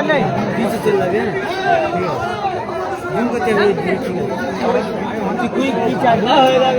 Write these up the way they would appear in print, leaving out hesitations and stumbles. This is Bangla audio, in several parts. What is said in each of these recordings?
पीछे चल लगे जिम करते हुए कोई पीछे ना होएगा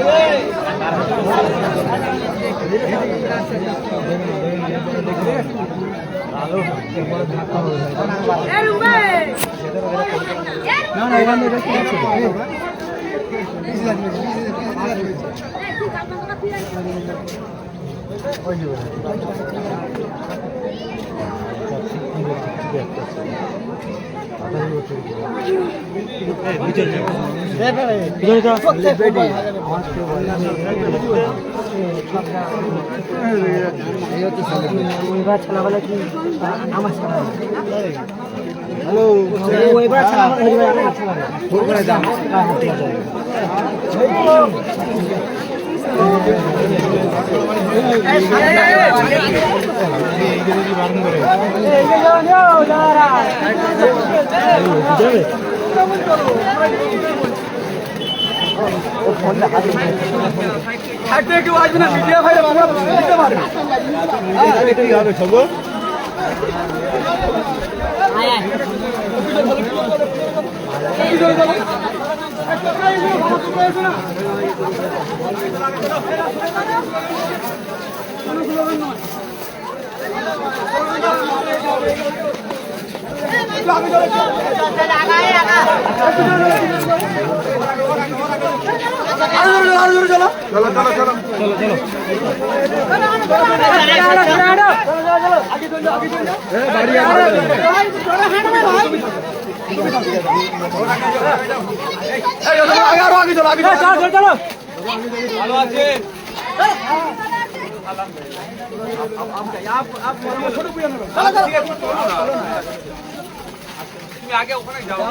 आगे ऊपर जाओ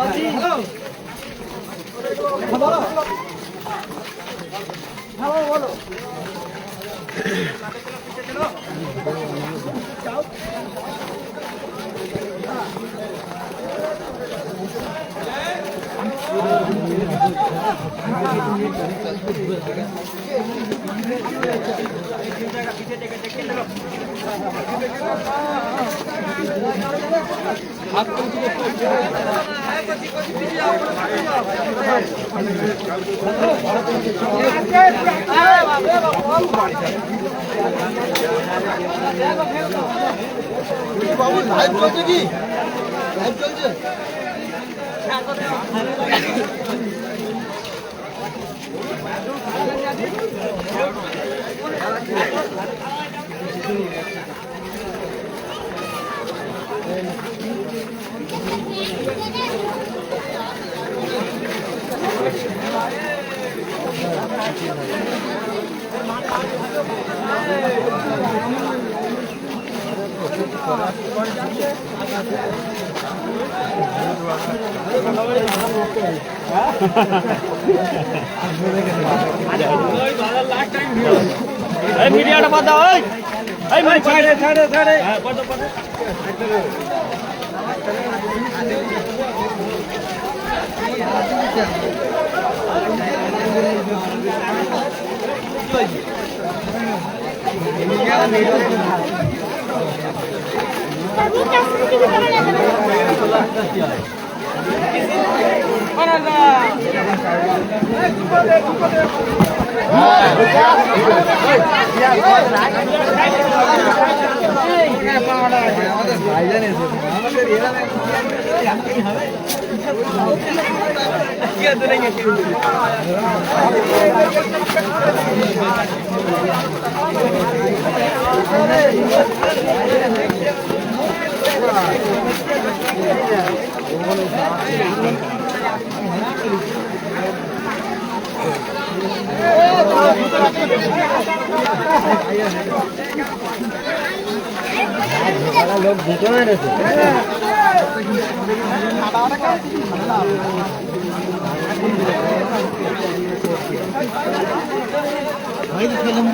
बोलो बाबू लाइव चलছে কি লাইভ চলছে मीडिया बात दाओ छाड़े लोग घुटो में रहते भाई फिल्म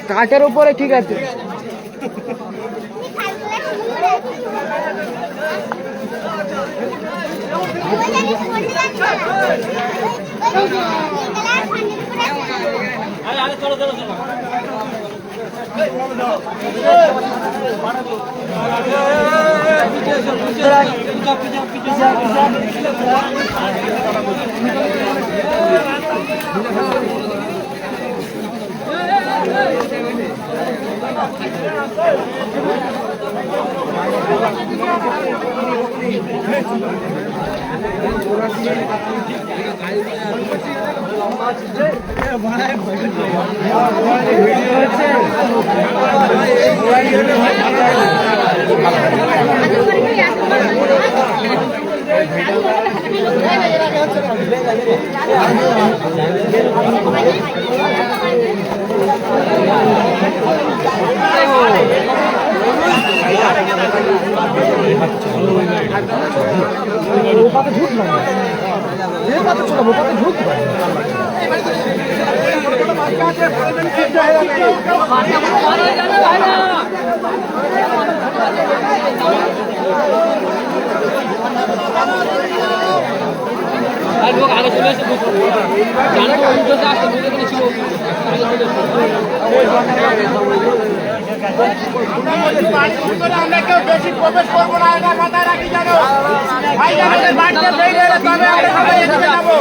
কাঠের উপরে ঠিক আছে। আমরা কেউ বেশি প্রবেশ করবো না, এটা মাথায় রাখি জানো। ভাই আমাদের বাড়িতে বেরিয়ে এলে তবে আমরা সবাই এদিকে যাবো।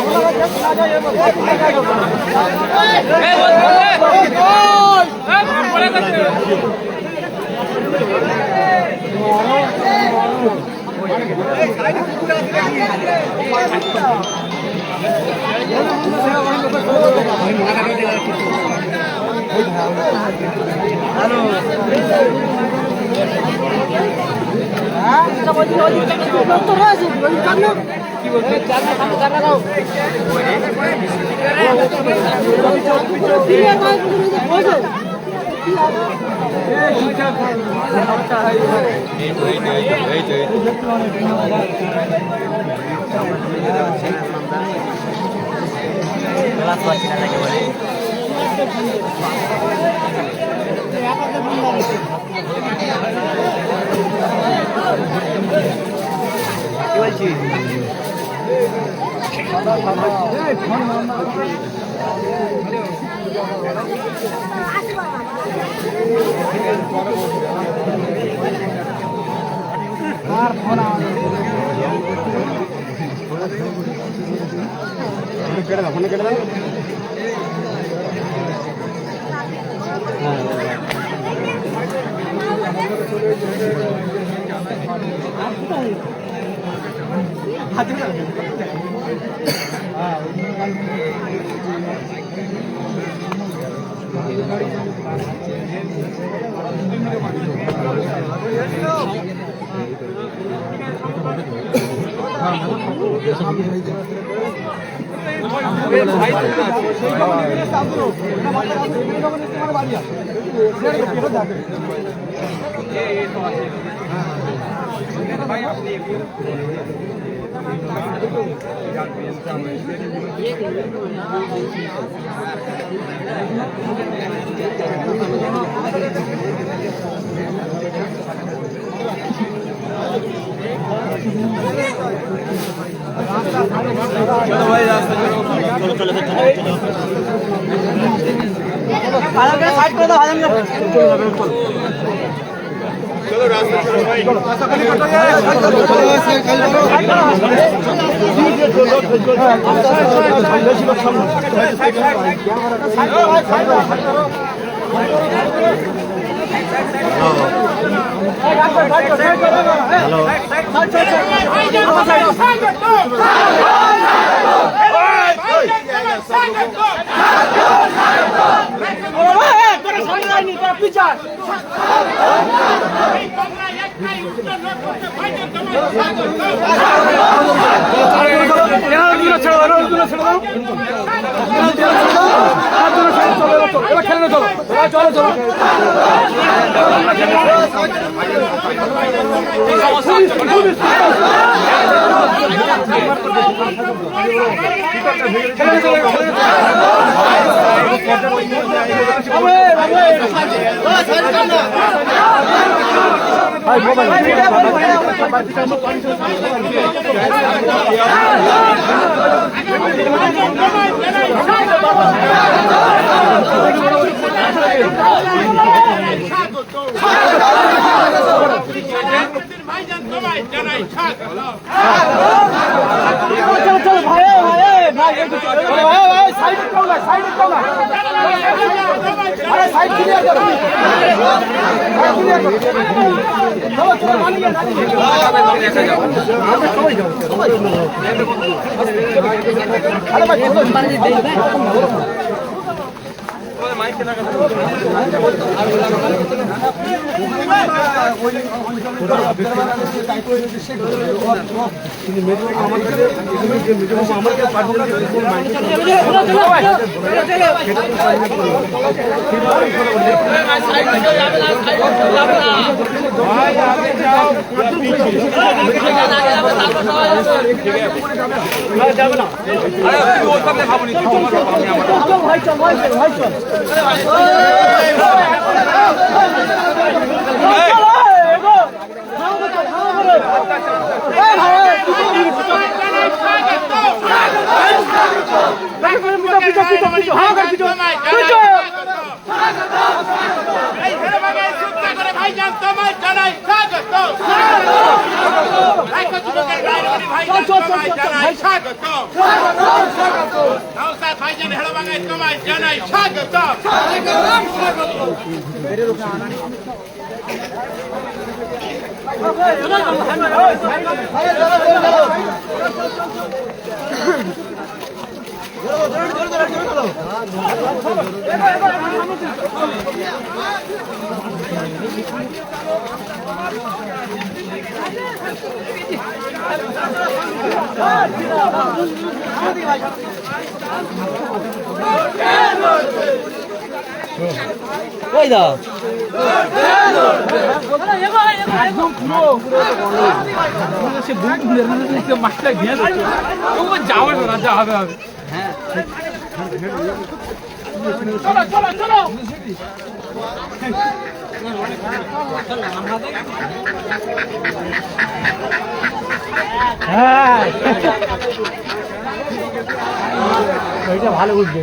ভালো বুঝবে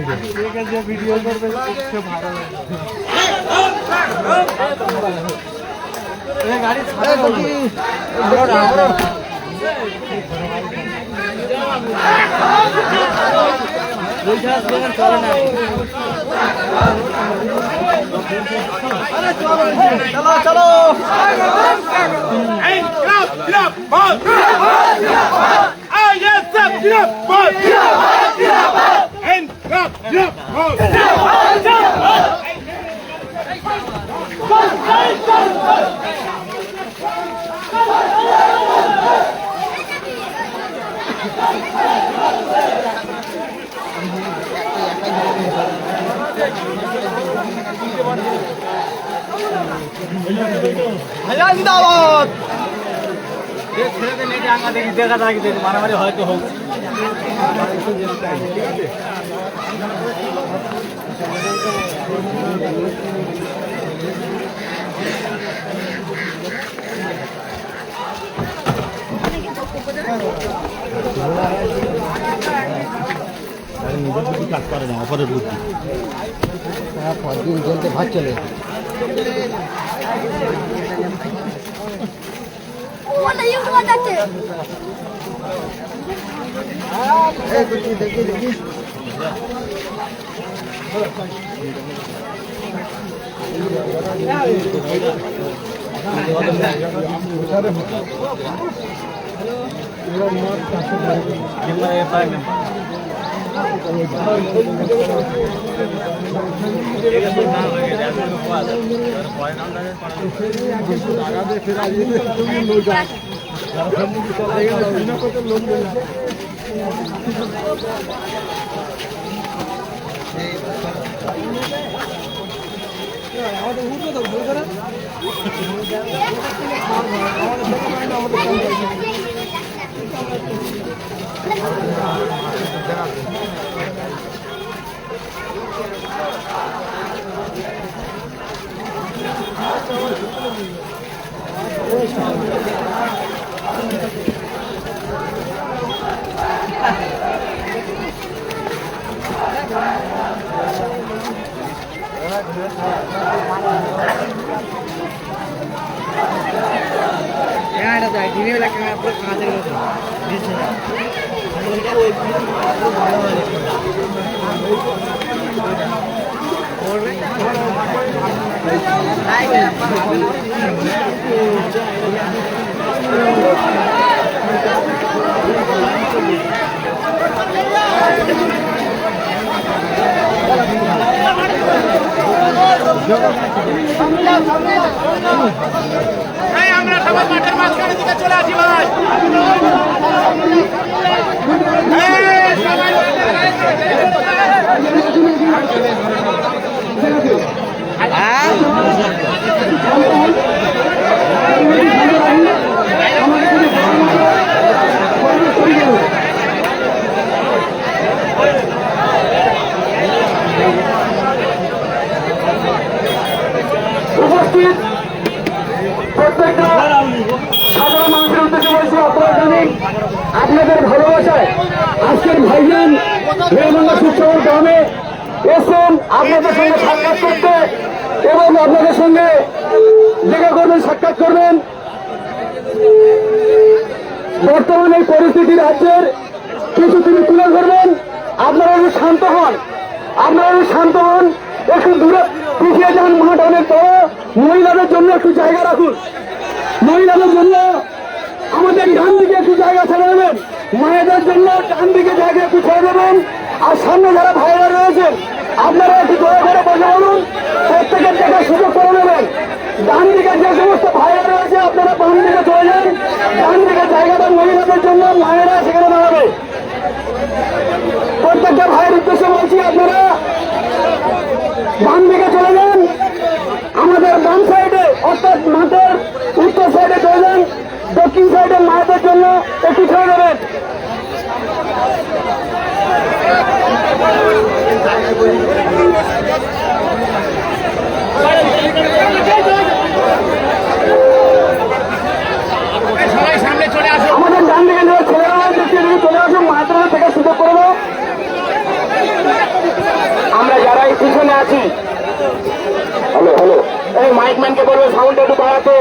ভিডিও করবে গাড়ি চলো Go! জিন্দাবাদ। দেখা থাকি মারামারি হয়তো হোক। কাজ করে না অপরের বুদ্ধি দিন চলতে ভাত চলে দেখি দেখি আমরা সবাই মাঠের মাঝখানের দিকে চলে আসি ভাই। উপস্থিত প্রত্যেকটা সাধারণ মানুষের উদ্দেশ্যে বলছি, আপনারা জানেন আপনাদের ভালোবাসায় আজকের ভাইজান নির্মলা সুচ্ছবর গ্রামে এসেছেন আপনাদের সঙ্গে সাক্ষাৎ করতে এবং আপনাদের সঙ্গে দেখা করবেন, সাক্ষাৎ করবেন। বর্তমানে এই পরিস্থিতি রাজ্যের কিছু তিনি তুলে ধরবেন। আপনারা একটু শান্ত হন, আপনারা একটু শান্ত হন, একটু দূরে পিছিয়ে যান। মাঠ অনেক বড়, মহিলাদের জন্য একটু জায়গা রাখুন, মহিলাদের জন্য আমাদের ডান দিকে একটু জায়গা ছেড়ে দেবেন, মায়েদের জন্য ডান দিকে জায়গা একটু ছেড়ে দেবেন। আর সামনে যারা ভাইরা রয়েছেন আপনারা একটু দয়া করে বসে বলুন, প্রত্যেকের জায়গায় সুযোগ করে নেবেন। ডান দিকে যে সমস্ত ভাইরা রয়েছে আপনারা বাম দিকে চলে যান, ডান দিকে জায়গাটা মহিলাদের জন্য, মায়েরা সেখানে দাঁড়াবে। প্রত্যেকটা ভাইয়ের উদ্দেশ্যে বলছি, আপনারা বাম দিকে চলে যান, আমাদের বাম সাইডে অর্থাৎ মাঠের উত্তর সাইডে চলে যান, দক্ষিণ সাইডে মায়েদের জন্য একটু ছেড়ে দেবেন। সবাই সামনে চলে আসো। আমাদের ডান দিকে যারা ছেলেরা চলে আসুন, মায়েদের থেকে সুযোগ করে দাও। আমরা যারা এই পিছনে আছি, হ্যালো হ্যালো, এই মাইকম্যানকে বলবো সাউন্ড একটু বাড়াতে।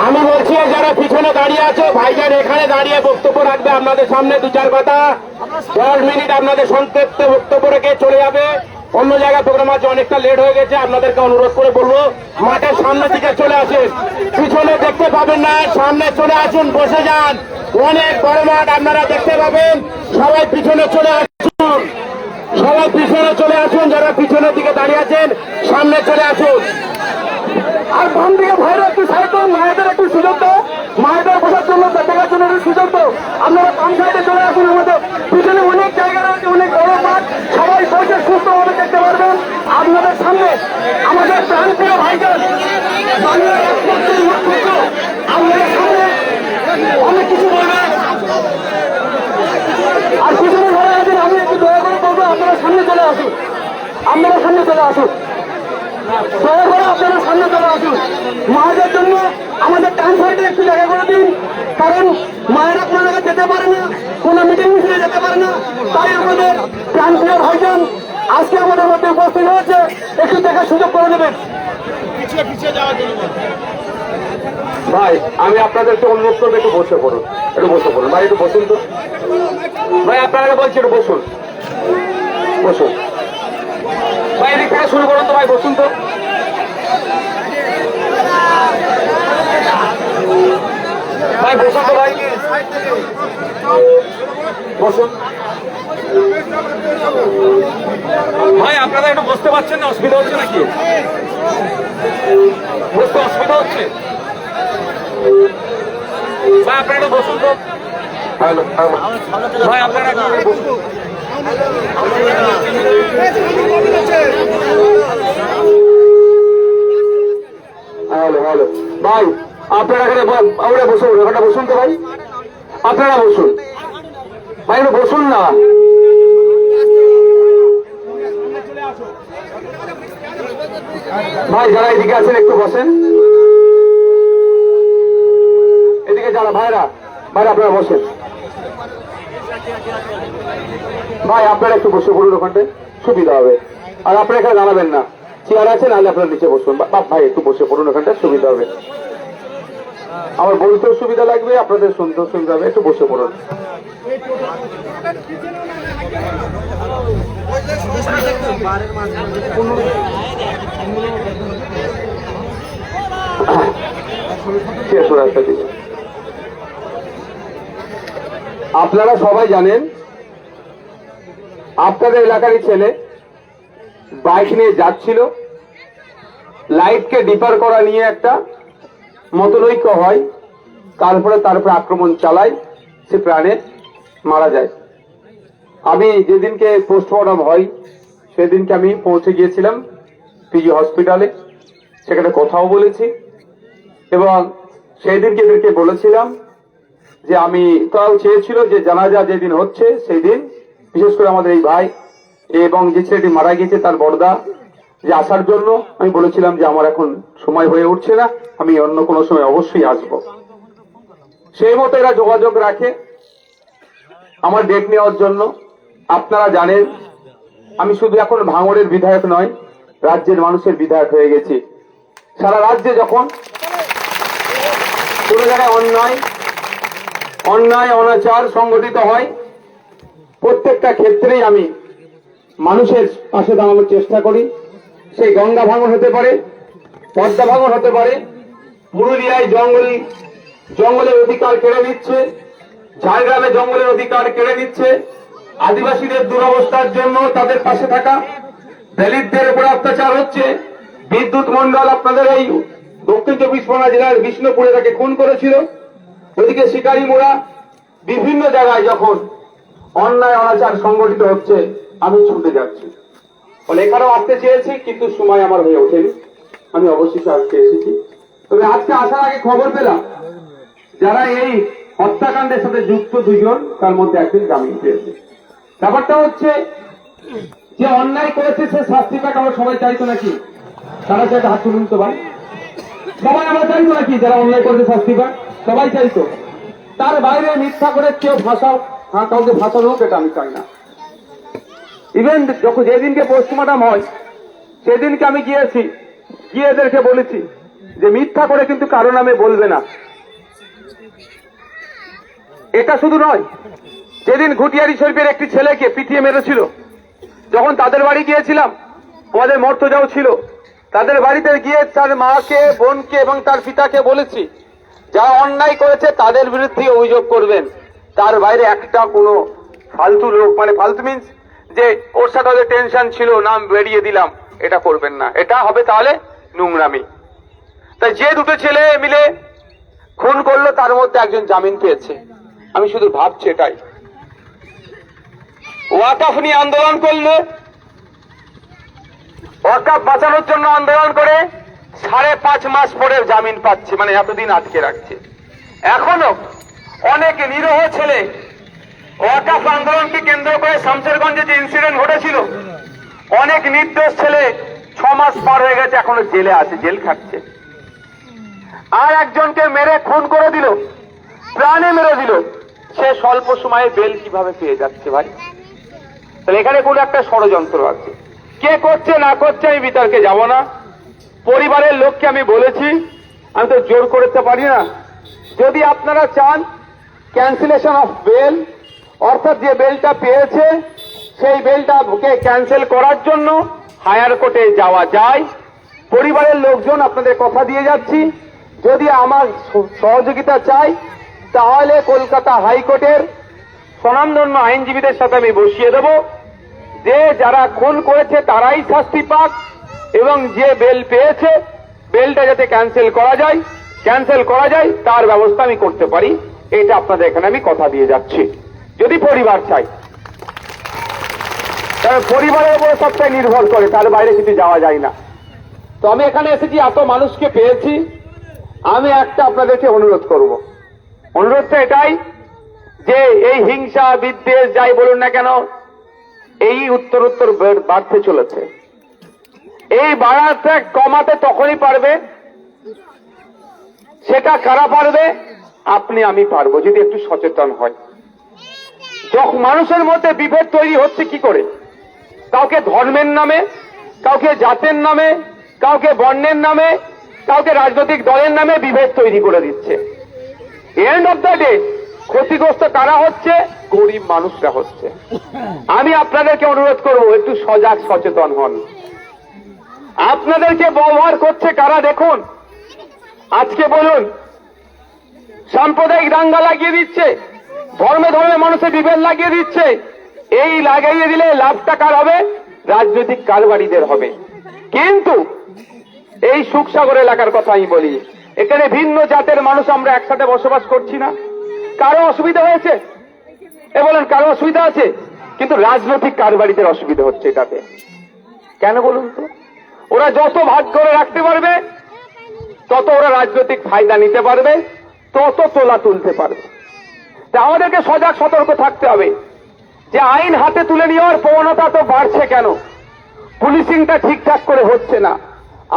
আমি বলছি যারা পিছনে দাঁড়িয়ে আছে, ভাইজান এখানে দাঁড়িয়ে বক্তব্য রাখবে আপনাদের সামনে, দু চার কথা 10 মিনিট আপনাদের সংক্ষিপ্ত বক্তব্য রেখে চলে যাবে। অন্য জায়গায় প্রোগ্রাম আছে, অনেকটা লেট হয়ে গেছে। আপনাদেরকে অনুরোধ করে বলবো মাঠের সামনের দিকে চলে আসেন, পিছনে দেখতে পাবেন না, সামনে চলে আসুন, বসে যান। অনেক বড় মাঠ আপনারা দেখতে পাবেন। সবাই পিছনে চলে আসুন, সবাই পিছনে চলে আসুন। যারা পিছনের দিকে দাঁড়িয়ে আছেন সামনে চলে আসুন। আর বাম দিকে ভাইরা একটু সাইড করুন, মায়েদের একটু সুযোগ দাও, মায়েদের বসার জন্য, দেখার জন্য একটু সুযোগ দাও। আপনারা বাম সাইডে চলে আসুন। আমাদের পিছনে অনেক জায়গা রয়েছে, অনেক বড় মাঠ, সবাই আপনারা সামনে চলে আসুন, দয়া করে আপনারা সামনে চলে আসুন। মায়েদের জন্য আমাদের ডান সাইডে একটু জায়গা করে দিন, কারণ মায়েরা কোনো জায়গায় যেতে পারে না, কোনো মিটিং মিছিলে যেতে পারে না। তাই আমাদের প্রান্তীয় ভাইজান আজকে আমাদের মধ্যে উপস্থিত হয়েছে, একটু দেখার সুযোগ করে দেবেন। ভাই আমি আপনাদেরকে অনুরোধ করবো একটু বসে পড়ুন, একটু বসে পড়ুন ভাই, একটু বসুন তো ভাই, আপনারা বলছি একটু বসুন, বসুন ভাই, এদিক থেকে শুরু করুন তো ভাই, বসুন তো ভাই, বসুন তো ভাই, বসুন ভাই। আপনারা একটু বসতে পারছেন না? অসুবিধা হচ্ছে নাকি? বসতে অসুবিধা হচ্ছে ভাই? আপনারা একটু বসুন তো। হ্যালো ভাই, আপনারা একটু বসুন। হ্যালো হ্যালো ভাই, আপনারা এখানে আমরা বসুন, ওখানে বসুন তো ভাই, আপনারা বসুন ভাই, একটু বসুন না ভাই। যারা এদিকে আছেন একটু বসেন, এদিকে যারা ভাইরা ভাইরা আপনারা বসেন ভাই, আপনারা একটু বসে পড়ুন, ওখানটায় সুবিধা হবে। আর আপনারা এখানে দাঁড়াবেন না, চেয়ার আছে, নাহলে আপনারা নিচে বসুন। ভাই একটু বসে পড়ুন, ওখানটায় সুবিধা হবে, আমার বলতেও সুবিধা লাগবে, আপনাদের শুনতেও সুবিধা হবে, একটু বসে পড়ুন। আপনারা সবাই জানেন আপনাদের এলাকারই ছেলে বাইক নিয়ে যাচ্ছিল, লাইটকে ডিপার করা নিয়ে একটা মতনৈক্য হয়, তারপরে আক্রমণ চালায়, সে প্রাণে মারা যায়। আমি যেদিনকে পোস্টমর্টম হয় সেদিনকে আমি পৌঁছে গিয়েছিলাম পিজি হসপিটালে, সেখানে কথাও বলেছি এবং সেই দিনকে এদেরকে বলেছিলাম যে আমি, তারাও চেয়েছিল যে জানাজা যেদিন হচ্ছে সেই দিন, বিশেষ করে আমাদের এই ভাই এবং যে ছেলেটি মারা গিয়েছে তার বড়দা, যে আসার জন্য আমি বলেছিলাম যে আমার এখন সময় হয়ে উঠছে না, আমি অন্য কোনো সময় অবশ্যই আসব। সেই মতো এরা যোগাযোগ রাখে আমার ডেট নেওয়ার জন্য। আপনারা জানেন আমি শুধু এখন ভাঙড়ের বিধায়ক নয়, রাজ্যের মানুষের বিধায়ক হয়ে গেছি। সারা রাজ্যে যখন কোনো জায়গায় অন্যায় অনাচার সংগঠিত হয়, প্রত্যেকটা ক্ষেত্রেই আমি মানুষের পাশে দাঁড়ানোর চেষ্টা করি। সেই গঙ্গা ভাঙন হতে পারে, পদ্মা ভাঙন হতে পারে, পুরুলিয়ায় জঙ্গলের অধিকার কেড়ে নিচ্ছে, ঝাড়গ্রামে জঙ্গলের অধিকার কেড়ে নিচ্ছে, আদিবাসীদের দুরবস্থার জন্য তাদের পাশে থাকা, দলিতদের উপর অত্যাচার হচ্ছে। বিদ্যুৎ মন্ডল আপনাদের এই দক্ষিণ 24 পরগনা জেলার বিষ্ণুপুরে তাকে খুন করেছিল। ওদিকে শিকারী মোড়া, বিভিন্ন জায়গায় যখন অন্যায় অনাচার সংগঠিত হচ্ছে আমি ছুটে যাচ্ছি। বলে এখানেও আসতে চেয়েছি, কিন্তু সময় আমার হয়ে ওঠেনি, আমি অবশেষে আজকে এসেছি। তবে আজকে আসার আগে খবর পেলাম যারা এই হত্যাকাণ্ডের সাথে যুক্ত দুজন, তার মধ্যে একজন জামিন পেয়েছে। ব্যাপারটা হচ্ছে যে অন্যায় করেছে সে শাস্তি পাক আমরা সবাই চাইতো নাকি? তারা চাইতো, হাত তুলুন তো ভাই, সবাই আমরা চাইতো নাকি? যারা অন্যায় করেছে শাস্তি পাক সবাই চাইতো। তার বাইরে মিথ্যা করে কেউ ফাঁসাও, কাউকে ফাঁসানো হোক, এটা আমি চাই না। ইভেন যখন যেদিনকে পোস্টমর্টম হয় সেদিনকে আমি গিয়েছি, গিয়ে এদেরকে বলেছি যে মিথ্যা করে কিন্তু কারো নামে বলবে না। এটা শুধু নয়, যেদিন ঘুটিয়ারি শরীফের একটি ছেলেকে পিটিয়ে মেরেছিল, যখন তাদের বাড়ি গিয়েছিলাম, আমাদের মর্তজাও ছিল, তাদের বাড়িতে গিয়ে তার মাকে, বোনকে এবং তার পিতাকে বলেছি যারা অন্যায় করেছে তাদের বিরুদ্ধে অভিযোগ করবেন। তার বাইরে একটা কোনো ফালতু লোক, মানে ফালতু মিন্স যে ওর সাথে ওদের টেনশন ছিল, নাম বেরিয়ে দিলাম, এটা করবেন না, এটা হবে তাহলে নোংরামি। তাই যে দুটো ছেলে মিলে খুন করলো তার মধ্যে একজন জামিন পেয়েছে। আমি শুধু ভাবছি এটাই, ওয়াকফ নিয়ে আন্দোলন করলে, ওয়াকফ বাঁচানোর জন্য আন্দোলন করে 5.5 মাস পরে জামিন পাচ্ছে, মানে এতদিন আটকে রাখছে। এখনো অনেক নিরীহ ছেলে ওয়াকফ আন্দোলনকে কেন্দ্র করে শামশেরগঞ্জে যে ইনসিডেন্ট ঘটেছিল, অনেক নির্দোষ ছেলে 6 মাস পার হয়ে গেছে, এখনো জেলে আছে, জেল খাটছে। আর একজনকে মেরে খুন করে দিল, প্রাণে মেরে দিল, সে স্বল্প সময়ে বেল কিভাবে পেয়ে যাচ্ছে ভাই? তাহলে এখানে কোনো একটা ষড়যন্ত্র আছে। কে করছে না করছে আমি বিতর্কে যাব না। পরিবারের লোককে আমি বলেছি, আমি তো জোর করতে পারি না। যদি আপনারা চান ক্যান্সেলেশন অফ বেল, অর্থাৎ যে বেলটা পেয়েছে সেই বেলটাকে ক্যান্সেল করার জন্য হায়ার কোর্টে যাওয়া যায়। পরিবারের লোকজন আপনাদের কথা দিয়ে যাচ্ছি, যদি আমার সহযোগিতা চাই তাহলে কলকাতা হাইকোর্টের স্বনামধন্য আইনজীবীদের সাথে আমি বসিয়ে দেব যে যারা খুন করেছে তারাই শাস্তি পাক, এবং যে বেল পেয়েছে বেলটা যাতে ক্যান্সেল করা যায় তার ব্যবস্থা আমি করতে পারি। এটা আপনাদের এখানে আমি কথা দিয়ে যাচ্ছি, যদি পরিবার চাই। কারণ পরিবারের উপরে সবটাই নির্ভর করে, তার বাইরে কিছু যাওয়া যায় না। তো আমি এখানে এসেছি, এত মানুষকে পেয়েছি, আমি একটা আপনাদেরকে অনুরোধ করব। অনুরোধটা এটাই যে এই হিংসা বিদ্বেষ যাই বলুন না কেন, এই উত্তর বাড়তে চলেছে। এই বাড়াতে কমাতে তখনই পারবে, সেটা কারা পারবে? আপনি আমি পারবো, যদি একটু সচেতন হয়। যখন মানুষের মধ্যে বিভেদ তৈরি হচ্ছে কি করে? কাউকে ধর্মের নামে, কাউকে জাতের নামে, কাউকে বর্ণের নামে, কাউকে রাজনৈতিক দলের নামে বিভেদ তৈরি করে দিচ্ছে। এন্ড অফ দ্য ডে ক্ষতিগ্রস্ত কারা হচ্ছে? গরিব মানুষরা হচ্ছে। আমি আপনাদেরকে অনুরোধ করব, একটু সজাগ সচেতন হন। আপনাদেরকে ব্যবহার করছে কারা দেখুন। আজকে বলুন সাম্প্রদায়িক দাঙ্গা লাগিয়ে দিচ্ছে, ধর্মে ধর্মে মানুষের বিভেদ লাগিয়ে দিচ্ছে। এই লাগাইয়ে দিলে লাভটা কার হবে? রাজনৈতিক কারবারিদের হবে। কিন্তু এই সুখসাগর এলাকার কথা আমি বলি, এখানে ভিন্ন জাতের মানুষ আমরা একসাথে বসবাস করছি না। কারো অসুবিধা হয়েছে? এ বলেন কারো অসুবিধা আছে? কিন্তু রাজনৈতিক কারবারিদের অসুবিধা হচ্ছে এটাতে। কেন বলুন তো? ওরা যত ভাগ করে রাখতে পারবে তত ওরা রাজনৈতিক ফায়দা নিতে পারবে, তত তোলা তুলতে পারবে। তা আমাদেরকে সজাগ সতর্ক থাকতে হবে যে আইন হাতে তুলে নেওয়ার প্রবণতা তো বাড়ছে কেন? পুলিশিংটা ঠিকঠাক করে হচ্ছে না।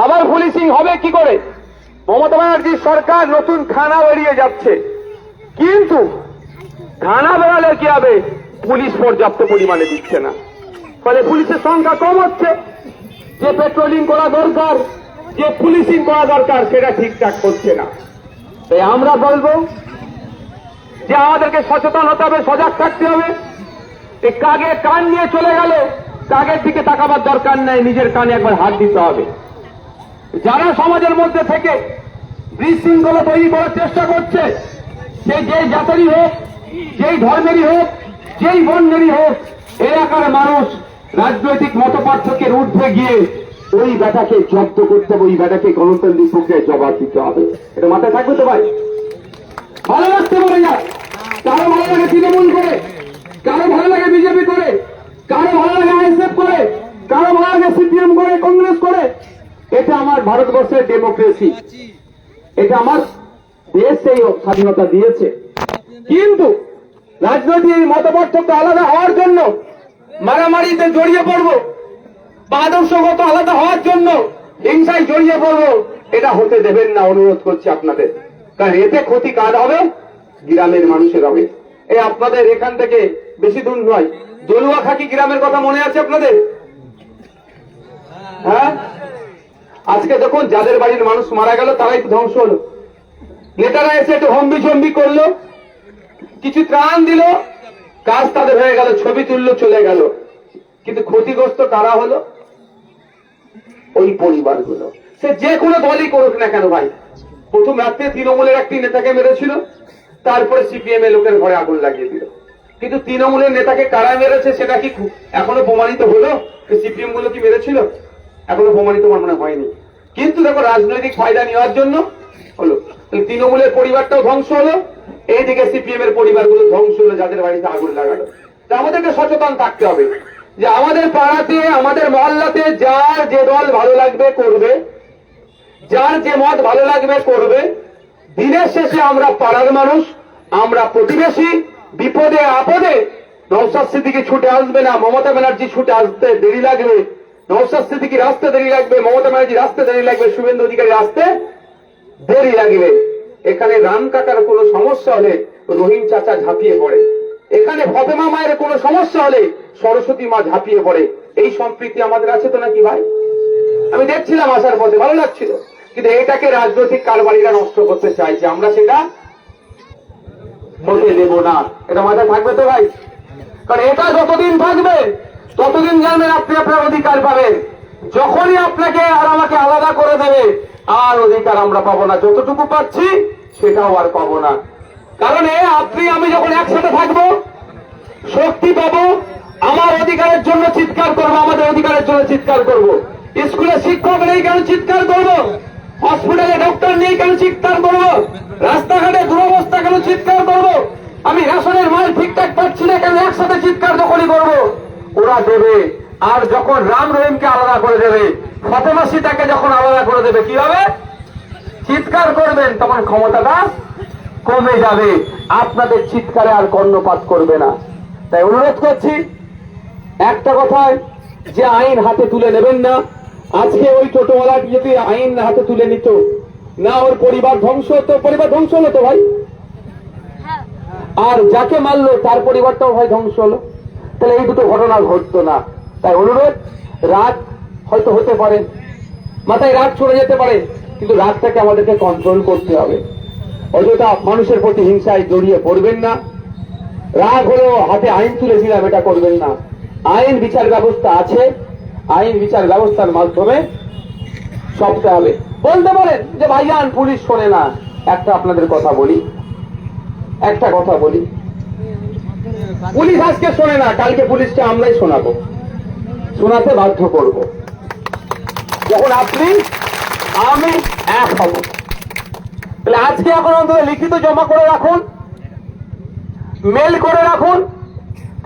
আবার পুলিশিং হবে কি করে? মমতা ব্যানার্জির সরকার নতুন থানা বেরিয়ে যাচ্ছে, কিন্তু থানা বেরালে কি হবে? পুলিশ পর্যাপ্ত পরিমাণে দিচ্ছে না, ফলে পুলিশের সংখ্যা কম হচ্ছে। যে পেট্রোলিং করা দরকার, যে পুলিশিং করা দরকার, সেটা ঠিকঠাক করছে না। তাই আমরা বলবো যে আমাদেরকে সচেতন হতে হবে, সজাগ থাকতে হবে। এই কাকে কান নিয়ে চলে গেল, কাকের দিকে তাকাবার দরকার নেই, নিজের কানে একবার হাত দিতে হবে। যারা সমাজের মধ্যে থেকে বিশৃঙ্খলা তৈরি করার চেষ্টা করছে, সে যে জাতেরই হোক, যেই ধর্মেরই হোক, যেই বর্ণেরই হোক, এলাকার মানুষ রাজনৈতিক মতপার্থক্যের ঊর্ধ্বে গিয়ে ওই ব্যাটাকে জব্দ করতে হবে, ওই ব্যাটাকে গণতান্ত্রিক প্রক্রিয়ায় জবাব দিতে হবে। এটা মাথায় থাকবে তো ভাই? ভালো লাগতে পারে না, কারো ভালো লাগে তৃণমূল করে, কারো ভালো লাগে বিজেপি করে, কারো ভালো লাগে আইএসএফ করে, কারো ভালো লাগে সিপিএম করে, কংগ্রেস করে। এটা আমার ভারতবর্ষের ডেমোক্রেসি, এটা আমার দেশ এই স্বাধীনতা দিয়েছে। কিন্তু রাজনৈতিক মতপার্থক্য আলাদা হওয়ার জন্য মারামারিতে জড়িয়ে পড়বো, বা আদর্শগত আলাদা হওয়ার জন্য হিংসায় জড়িয়ে পড়বো, এটা হতে দেবেন না, অনুরোধ করছি আপনাদের। কারণ এতে ক্ষতি কার হবে? গ্রামের মানুষের হবে। এই আপনাদের এখান থেকে বেশি দূর নয়, দলুয়াখাকি গ্রামের কথা মনে আছে আপনাদের? হ্যাঁ, আজকে দেখুন যাদের বাড়ির মানুষ মারা গেল তারাই ধ্বংস হলো। নেতারা এসে একটু হম্বি চম্বি করলো, কিছু ত্রাণ দিল, কাজ তাদের হয়ে গেল, ছবি তুললো, চলে গেল। কিন্তু ক্ষতিগ্রস্ত কারা হলো? ওই পরিবারগুলো। সে যে কোনো দলই করুক না কেন ভাই। প্রথম রাত্রে তৃণমূলের একটি নেতাকে মেরেছিল, তারপরে সিপিএম এর লোকের ঘরে আগুন লাগিয়ে দিল। কিন্তু তৃণমূলের নেতাকে কারা মেরেছে সেটা কি এখনো প্রমাণিত হলো? সিপিএম গুলো কি মেরেছিল? এখনো প্রমাণিত মনে হয়নি। কিন্তু দেখো রাজনৈতিক ফায়দা নেওয়ার জন্য হলো। তৃণমূলের পরিবারটাও ধ্বংস হলো, এইদিকে সিপিএম এর পরিবারগুলো ধ্বংস হলো, যাদের বাড়িতে আগুন লাগালো। তা আমাদেরকে সচেতন থাকতে হবে যে আমাদের পাড়াতে, আমাদের মহল্লাতে যার যে দল ভালো লাগবে করবে, যার যে মত ভালো লাগবে করবে। দিনের শেষে আমরা পাড়ার মানুষ, আমরা প্রতিবেশী। বিপদে আপদে নওশাদ সিদ্দিকী ছুটে আসবে না, মমতা ব্যানার্জি ছুটে আসতে দেরি লাগবে, নওশাদ সিদ্দিকী রাস্তে দেরি লাগবে, মমতা ব্যানার্জি রাস্তে দেরি লাগবে, শুভেন্দু অধিকারী রাস্তে দেরি লাগবে। এখানে রাম কাকার কোনো সমস্যা হলে রহিম চাচা ঝাঁপিয়ে পড়ে, এখানে ফতেমা মায়ের কোনো সমস্যা হলে সরস্বতী মা ঝাঁপিয়ে পড়ে। এই সম্প্রীতি আমাদের আছে তো নাকি ভাই? আমি দেখছিলাম আসার পথে, ভালো লাগছিল, কিন্তু এটাকে রাজনৈতিক কারবারিরা নষ্ট করতে চাইছে, আমরা সেটা হতে দেব না। এটা মাথায় থাকবে তো ভাই? কারণ এটা যতদিন থাকবে ততদিন জানবেন আপনি আপনার অধিকার পাবেন। যখনই আপনাকে আর আমাকে আলাদা করে দেবে, আর অধিকার আমরা পাবো না, যতটুকু পাচ্ছি সেটাও আর পাবো না। কারণ আপনি আমি যখন একসাথে থাকবো শক্তি পাবো, আমার অধিকারের জন্য চিৎকার করবো, আমাদের অধিকারের জন্য চিৎকার করবো। স্কুলে শিক্ষক নেই কেন চিৎকার করবো? হসপিটালে ডক্টর নেই কেন চিৎকার করবো? রাস্তাঘাটে দুরবস্থা কেন চিৎকার করবো? আমি রেশনের মাল ঠিকঠাক পাচ্ছি না কেন একসাথে চিৎকার যখনই করবো? ওরা দেবে। আর যখন রাম রহিমকে আলাদা করে দেবে, ফতেমা সীতাকে যখন আলাদা করে দেবে, কি হবে? চিৎকার করবেন, তখন ক্ষমতাটা কমে যাবে, আপনাদের চিৎকারে আর কর্ণপাত করবে না। তাই অনুরোধ করছি, একটা কথায় যে আইন হাতে তুলে নেবেন না। আজকে ওই টোটোওয়ালাটি যদি আইন হাতে তুলে নিত না, ওর পরিবার ধ্বংস হতো, পরিবার ধ্বংস হলো তো ভাই, আর যাকে মারলো তার পরিবারটাও ভাই ধ্বংস হলো, তাহলে এই দুটো ঘটনা ঘটতো না। তাই অনুরোধ, রাগ হয়তো হতে পারে, মাথায় রাগ চলে যেতে পারে, কিন্তু রাগটাকে আমাদেরকে কন্ট্রোল করতে হবে। অযথা মানুষের প্রতি হিংসায় জড়িয়ে পড়বেন না। রাগ হলো হাতে আইন তুলে দিলাম, এটা করবেন না। আইন বিচার ব্যবস্থা আছে, আইন বিচার ব্যবস্থার মাধ্যমে সবটা হবে। বলতে পারেন যে ভাইজান পুলিশ শোনে না, একটা আপনাদের কথা বলি, একটা কথা বলি, পুলিশ আজকে শোনে না, কালকে পুলিশকে আমরাই শোনাবো, শোনাতে বাধ্য করব। যখন আপনি আমি এক হব, তাহলে আজকে এখন অন্তত লিখিত জমা করে রাখুন, মেল করে রাখুন।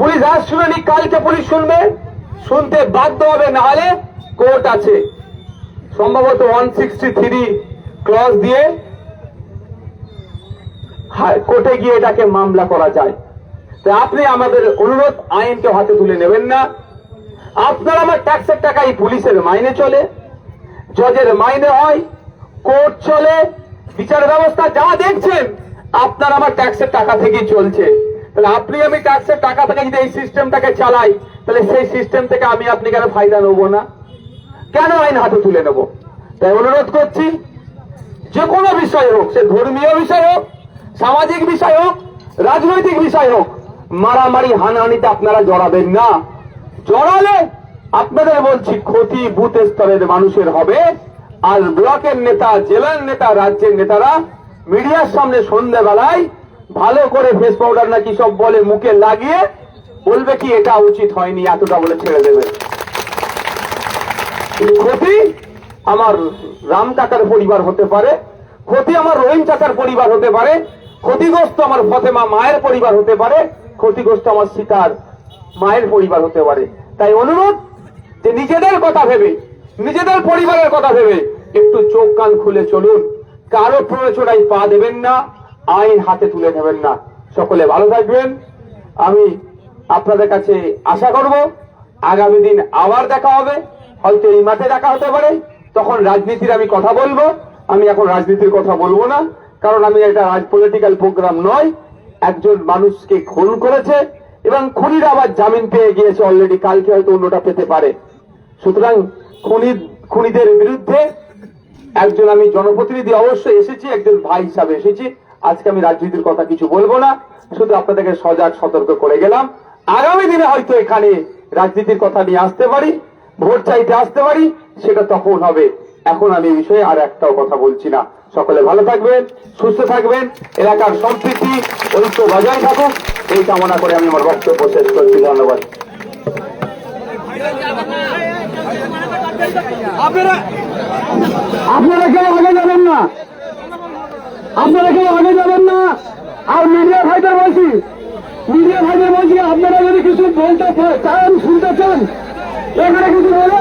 পুলিশ আজ শুনেনি, কালকে পুলিশ শুনবে, শুনতে বাধ্য হবে, না হলে কোর্ট আছে, সম্ভবত 163 ক্লজ দিয়ে কোর্টে গিয়ে এটাকে মামলা করা যায়। তাই আপনি আমাদের অনুরোধ, আইনকে হাতে তুলে নেবেন না। আপনার আমার ট্যাক্সের টাকা এই পুলিশের মাইনে চলে, জজের মাইনে হয়, কোর্ট চলে, বিচার ব্যবস্থা যা দেখছেন আপনার আমার ট্যাক্সের টাকা থেকেই চলছে। তাহলে আপনি আমি ট্যাক্সের টাকা থেকে যদি এই সিস্টেমটাকে চালাই, তাহলে সেই সিস্টেম থেকে আমি আপনি কেন ফায়দা নেবো না? কেন আইন হাতে তুলে নেব? তাই অনুরোধ করছি, যে কোনো বিষয় হোক, সে ধর্মীয় বিষয় হোক, সামাজিক বিষয় হোক, রাজনৈতিক বিষয় হোক, মারামারি হানাহানিতে আপনারা জড়াবেন না। জড়ালে আপনাদের বলছি ক্ষতি বুথ স্তরের মানুষের হবে। আর ব্লকের নেতা, জেলার নেতা, রাজ্যের নেতারা মিডিয়ার সামনে সন্ধ্যাবেলায় ভালো করে ফেস পাউডার নাকি সব বলে মুখে লাগিয়ে বলবে কি এটা উচিত হয়নি, এতটা বলে ছেড়ে দেবে। ক্ষতি আমার রাম কাকার পরিবার হতে পারে, ক্ষতি আমার রহিম চাচার পরিবার হতে পারে, ক্ষতিগ্রস্ত আমার ফতেমা মায়ের পরিবার হতে পারে, ক্ষতিগ্রস্ত আমার সীতার মায়ের পরিবার হতে পারে। তাই অনুরোধ, যে নিজেদের কথা ভেবে, নিজেদের পরিবারের কথা ভেবে একটু চোখ কান খুলে চলুন, কারো প্ররোচনায় পা দেবেন না, আইন হাতে তুলে নেবেন না। সকলে ভালো থাকবেন। আমি আপনাদের কাছে আশা করব আগামী দিন আবার দেখা হবে, হয়তো এই মাঠে দেখা হতে পারে, তখন রাজনীতির আমি কথা বলবো। আমি এখন রাজনীতির কথা বলবো না, কারণ আমি একটা পলিটিক্যাল প্রোগ্রাম নয়। একজন মানুষকে খুন করেছে এবং খুনিরা আবার জামিন পেয়ে গিয়েছে অলরেডি, কালকে হয়তো অন্যটা পেতে পারে। সুতরাং খুনিদের বিরুদ্ধে একজন আমি জনপ্রতিনিধি অবশ্যই এসেছি, একজন ভাই হিসাবে এসেছি। আজকে আমি রাজনীতির কথা কিছু বলবো না, শুধু আপনাদেরকে সজাগ সতর্ক করে গেলাম। আগামী দিনে হয়তো এখানে রাজনীতির কথা নিয়ে আসতে পারি, ভোট চাইতে আসতে পারি, সেটা তখন হবে। এখন আমি এই বিষয়ে আর একটাও কথা বলছি না। সকলে ভালো থাকবেন, সুস্থ থাকবেন, এলাকার সম্প্রীতি ঐক্য বজায় থাকুক, এই কামনা করে আমি আমার বক্তব্য শেষ করছি। ধন্যবাদ। আপনারা কেউ আগে যাবেন না, আপনারা কেউ আগে যাবেন না। আর মিডিয়া ভাইদের বলছি, আপনারা যদি কিছু বলতে চান, শুনতে চান, এখানে কিছু বলে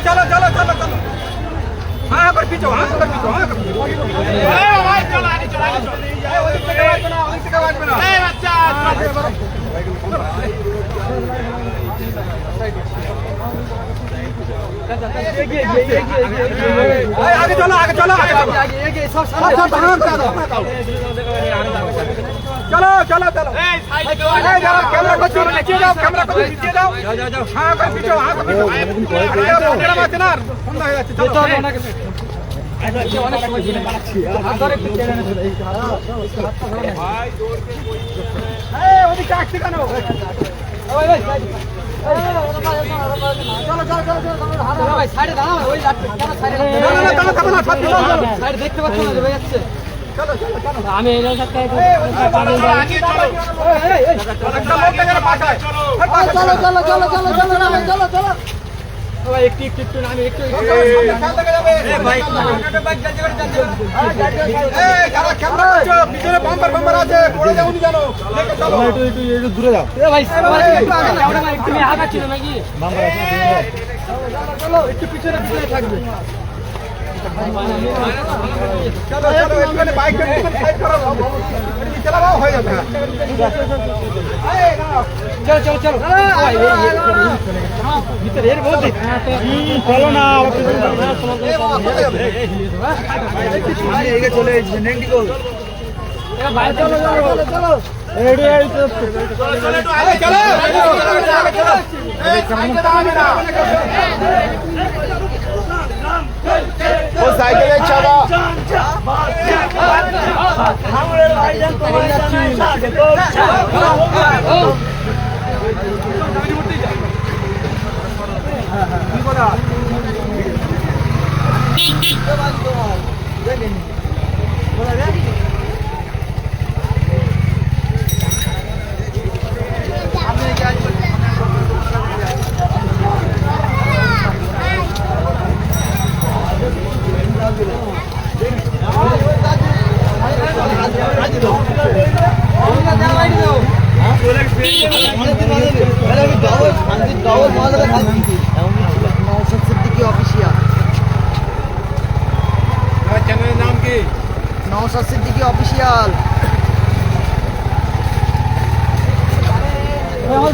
चलो चलो चलो चलो हाँ पर पीछे हाँ पर पीछे हाँ पर पीछे चलो आगे चलो आगे चलो ए बच्चा आगे चलो आगे चलो आगे सब चलो चलो चलो कैमरा को चलो नीचे जाओ कैमरा को नीचे जाओ जाओ हाँ कर पीछे हाँ कर पीछे ना बंदा है चलो चलो ना के অনেক সময় ঘুরে বাড়াচ্ছি হাত ধরে একটু টেনে নেবে ভাই জোর কে কই এই ওদিকে কাটছে কেন ওই ওই চলো চলো চলো চলো ভাই সাইডে দাঁড়াও ওই কেন সাইডে না না দাঁড়াও না সাইডে দেখতে পাচ্ছ না ভাই যাচ্ছে চলো চলো চলো আমি এর সাথে আগে চলো এই একটা লোক এখানে পাঠায় চলো চলো চলো চলো চলো না ভাই চলো চলো ওই একটু একটু একটু না আমি একটু সামনে থেকে যাবে এ ভাই বাইক জলদি করে জলদি এই যারা ক্যামেরা করছো পিছনে বাম্পার আছে পড়ে যাওনি জানো দেখে চলো একটু দূরে যাও এ ভাই একটু আগে না ওটা একটু তুমি আগা ছিল নাকি বাম্পার আছে চলো চলো একটু পিছনে পিছনে থাকবে চলো চলো এখানে বাইক একটু সাইড করো এদিকে চালাও হয়ে যাবে চলো চলো চলো ভিতরে এর বলতে চলো না চলে নেংটি গোল ভাই চলো চলো চলো রেডি এই তো চলো চলো একটু আগে চলো আগে চলো এই সাইকেল দাঁড়াবে না ও সাইকেলে চালা আমাদের ভাইজান তোমার যাচ্ছে তো কি বলা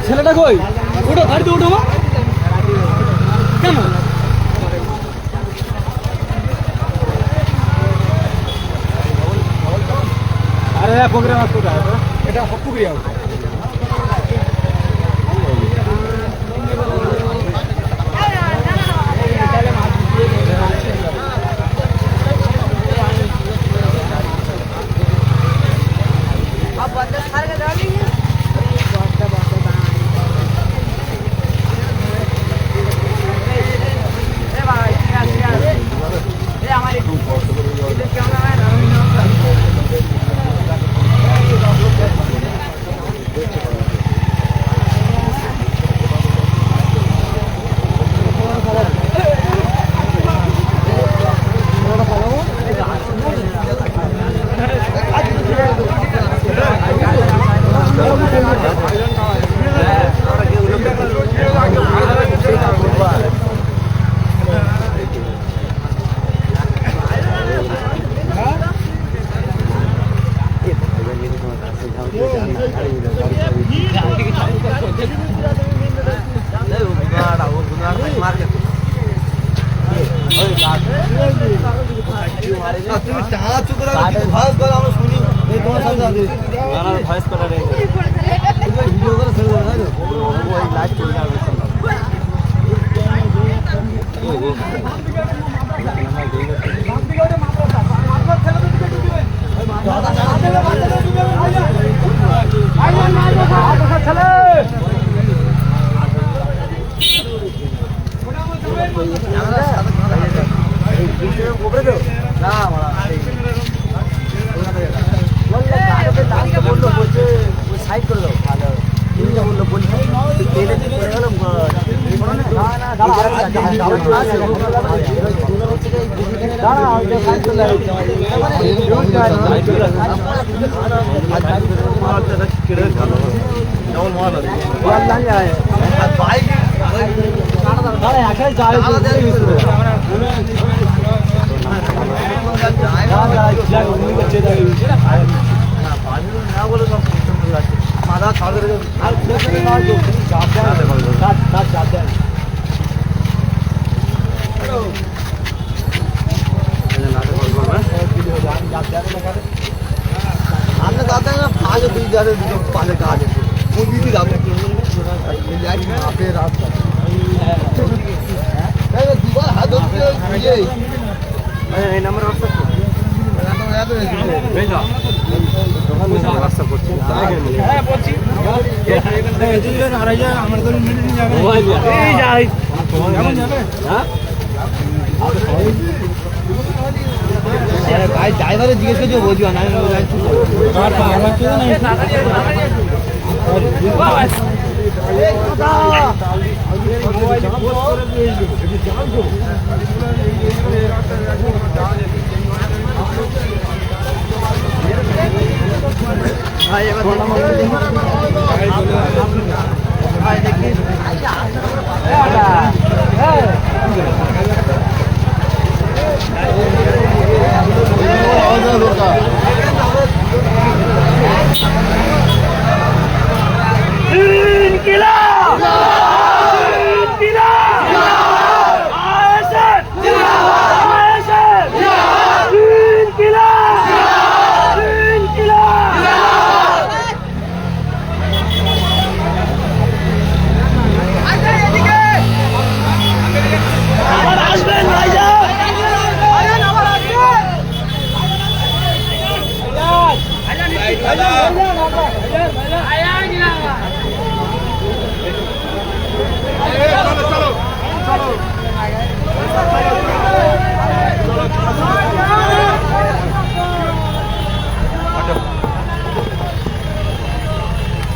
ছেলেটা কই ওটা গাড়িতে উঠো কেন আরে প্রোগ্রাম আছে এটা হকুরিয়া তুমি টাকা চুপ করে ভয়েস করো আমরা শুনি এই তোমার সাথে আছে না ভয়েস করা রে ভিডিও করে ছেড়ে দাও না ওই লাইভ চলে যাবে সাইড করলো ভালো বললো বলছি মাথা খাওয়া আপনি দাদা ফাঁস দুই যাবে পাশে কাজ কোন দিকে যাবে আপনি রাস্তা দুবার হাত এই নাম্বার হোয়াটসঅ্যাপ রাস্তা করছি হ্যাঁ বলছি আমার তো মিনিট যাবে এই যাই কেমন যাবে হ্যাঁ ভাই ড্রাইভারে জিজ্ঞেস করছি বলছি না ভাই এবার